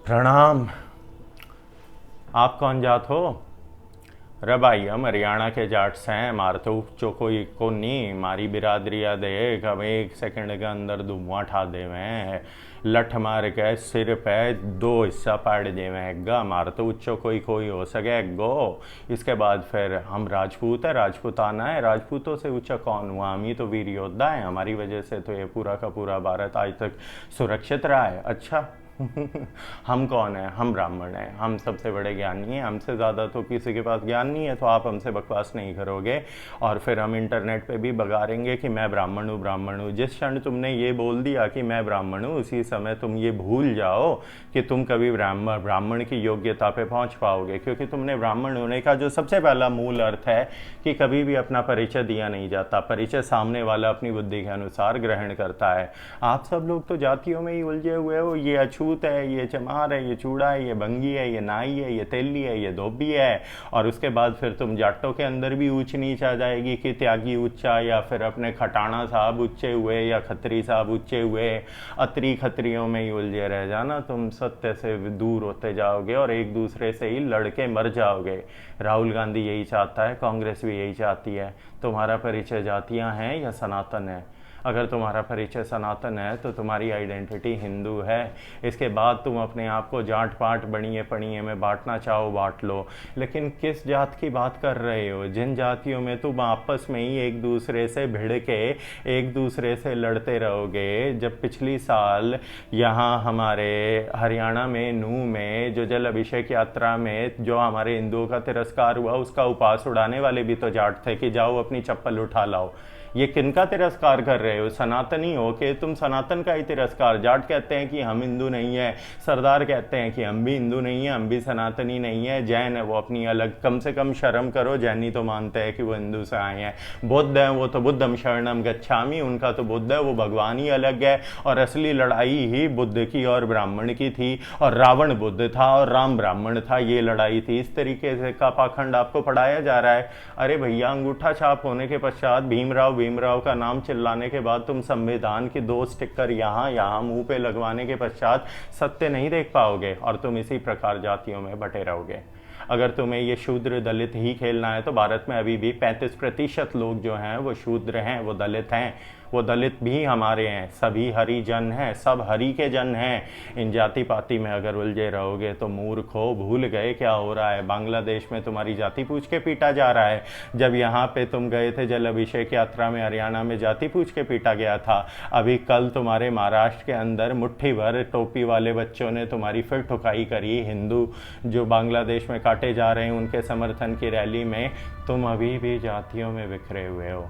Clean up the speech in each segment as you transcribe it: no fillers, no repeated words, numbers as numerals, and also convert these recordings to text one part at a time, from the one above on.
प्रणाम। आप कौन जात हो? रे भाई, हम हरियाणा के जाट्स हैं। मार तो कोई को नहीं, मारी बिरादरिया देख हम एक सेकंड के अंदर धुआं ठा देवे। लठ मार के सिर पे दो हिस्सा पाड़ देवे गा। मार तो उच्चो कोई कोई हो सके गो। इसके बाद फिर हम राजपूत है, राजपूताना है। राजपूतों से ऊंचा कौन हुआ? हम ही तो वीर योद्धा है। हमारी वजह से तो ये पूरा का पूरा भारत आज तक सुरक्षित रहा है। अच्छा हम कौन है? हम ब्राह्मण हैं। हम सबसे बड़े ज्ञानी हैं। हमसे ज़्यादा तो किसी के पास ज्ञान नहीं है, तो आप हमसे बकवास नहीं करोगे। और फिर हम इंटरनेट पे भी बगाड़ेंगे कि मैं ब्राह्मण हूँ, ब्राह्मण हूँ। जिस क्षण तुमने ये बोल दिया कि मैं ब्राह्मण हूँ, उसी समय तुम ये भूल जाओ कि तुम कभी ब्राह्मण की योग्यता पे पहुँच पाओगे। क्योंकि तुमने ब्राह्मण होने का जो सबसे पहला मूल अर्थ है कि कभी भी अपना परिचय दिया नहीं जाता। परिचय सामने वाला अपनी बुद्धि के अनुसार ग्रहण करता है। आप सब लोग तो जातियों में ही उलझे हुए हो। ये अछूत है, ये चमार है, ये चूड़ा है, ये बंगी है, ये नाई है, ये तेली है, ये धोबी है। और उसके बाद फिर तुम जाटों के अंदर भी ऊंच नीच आ जाएगी कि त्यागी ऊंचा, या फिर अपने खटाना साहब ऊंचे हुए, या खत्री साहब ऊंचे हुए। अतरी खत्रियों में ही उलझे रह जाना। तुम सत्य से दूर होते जाओगे और एक दूसरे से ही लड़के मर जाओगे। राहुल गांधी यही चाहता है, कांग्रेस भी यही चाहती है। तुम्हारा परिचय जातियां हैं या सनातन है? अगर तुम्हारा परिचय सनातन है तो तुम्हारी आइडेंटिटी हिंदू है। इसके बाद तुम अपने आप को जाट पाट बनिए पढ़िए में बांटना चाहो बांट लो। लेकिन किस जात की बात कर रहे हो? जिन जातियों में तुम आपस में ही एक दूसरे से भिड़ के एक दूसरे से लड़ते रहोगे। जब पिछली साल यहाँ हमारे हरियाणा में नूह में जो जल अभिषेक यात्रा में जो हमारे हिंदुओं का तिरस्कार हुआ, उसका उपहास उड़ाने वाले भी तो जाट थे कि जाओ अपनी चप्पल उठा लाओ। ये किनका तिरस्कार कर रहे हो? सनातनी हो कि तुम सनातन का ही तिरस्कार? जाट कहते हैं कि हम हिंदू नहीं है, सरदार कहते हैं कि हम भी हिंदू नहीं है, हम भी सनातनी नहीं है। जैन है वो अपनी अलग। कम से कम शर्म करो, जैनी तो मानते हैं कि वो हिंदू से आए हैं। बुद्ध है वो तो बुद्धम शरणम गच्छामि, उनका तो बुद्ध है, वो भगवान ही अलग है। और असली लड़ाई ही बुद्ध की और ब्राह्मण की थी, और रावण बुद्ध था और राम ब्राह्मण था। ये लड़ाई थी। इस तरीके से का पाखंड आपको पढ़ाया जा रहा है। अरे भैया, अंगूठा छाप होने के पश्चात भीमराव का नाम चिल्लाने के बाद तुम संविधान की दो स्टिकर यहाँ मुंह पे लगवाने के पश्चात सत्य नहीं देख पाओगे, और तुम इसी प्रकार जातियों में बटे रहोगे। अगर तुम्हें ये शूद्र दलित ही खेलना है तो भारत में अभी भी 35% लोग जो हैं वो शूद्र हैं, वो दलित हैं। वो दलित भी हमारे हैं। सभी हरिजन हैं, सब हरि के जन हैं। इन जाति पाति में अगर उलझे रहोगे तो मूर्खो, भूल गए क्या हो रहा है? बांग्लादेश में तुम्हारी जाति पूछ के पीटा जा रहा है। जब यहाँ पे तुम गए थे जल अभिषेक यात्रा में, हरियाणा में जाति पूछ के पीटा गया था। अभी कल तुम्हारे महाराष्ट्र के अंदर मुट्ठी भर टोपी वाले बच्चों ने तुम्हारी फिर ठुकाई करी। हिंदू जो बांग्लादेश में काटे जा रहे हैं उनके समर्थन की रैली में। तुम अभी भी जातियों में बिखरे हुए हो,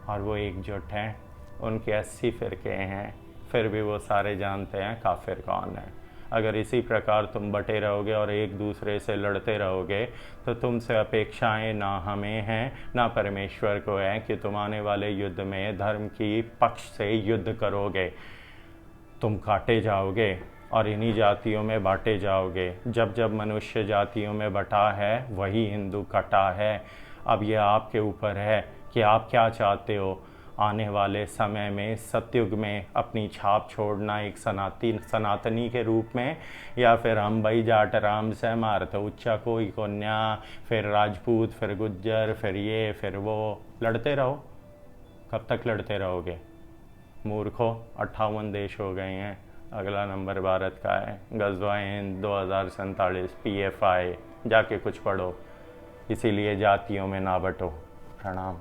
और वो एकजुट हैं। उनके 80 फिरके हैं, फिर भी वो सारे जानते हैं काफिर कौन है। अगर इसी प्रकार तुम बटे रहोगे और एक दूसरे से लड़ते रहोगे तो तुमसे अपेक्षाएं ना हमें हैं ना परमेश्वर को है कि तुम आने वाले युद्ध में धर्म की पक्ष से युद्ध करोगे। तुम काटे जाओगे और इन्हीं जातियों में बांटे जाओगे। जब जब मनुष्य जातियों में बटा है वही हिंदू कटा है। अब यह आपके ऊपर है कि आप क्या चाहते हो। आने वाले समय में सतयुग में अपनी छाप छोड़ना एक सनातनी के रूप में, या फिर हम भाई जाट राम से मारते उच्चा कोई कन्या, फिर राजपूत, फिर गुज्जर, फिर ये फिर वो। लड़ते रहो। कब तक लड़ते रहोगे? मूर्खों, 58 देश हो गए हैं। अगला नंबर भारत का है। गज़वा-ए हिंद 2047 PFI। जाके कुछ पढ़ो। इसीलिए जातियों में ना बटो। प्रणाम।